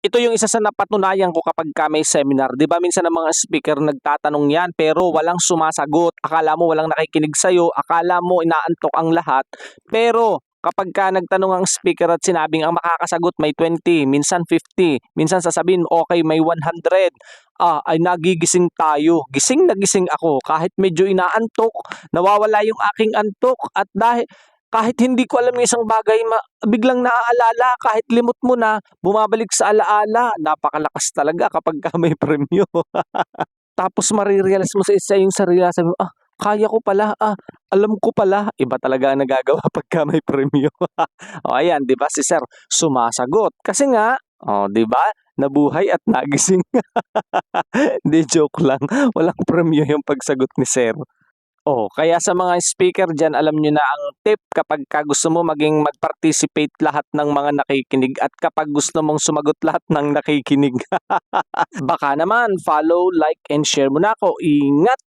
Ito yung isa sa napatunayan ko kapagka may seminar. 'Di ba minsan ang mga speaker nagtatanong yan pero walang sumasagot. Akala mo walang nakikinig sa'yo, akala mo inaantok ang lahat. Pero kapagka nagtanong ang speaker at sinabing ang makakasagot may 20, minsan 50, minsan sasabihin okay may 100, ay nagigising tayo. Gising na gising ako kahit medyo inaantok, nawawala yung aking antok at dahil kahit hindi ko alam yung isang bagay biglang naaalala kahit limot mo na, bumabalik sa alaala. Napakalakas talaga kapagka may premyo. Tapos mo sa yung sarili sabi mo, kaya ko pala, alam ko pala. Iba talaga ang nagagawa pagka may premyo. O ayan, 'di ba si sir sumasagot. Kasi nga, 'di ba, nabuhay at nagising. Hindi, joke lang. Walang premyo yung pagsagot ni sir. Kaya sa mga speaker diyan, alam niyo na ang tip kapagka gusto mo maging mag-participate lahat ng mga nakikinig at kapag gusto mong sumagot lahat ng nakikinig. Baka naman follow, like, and share mo na ako. Ingat!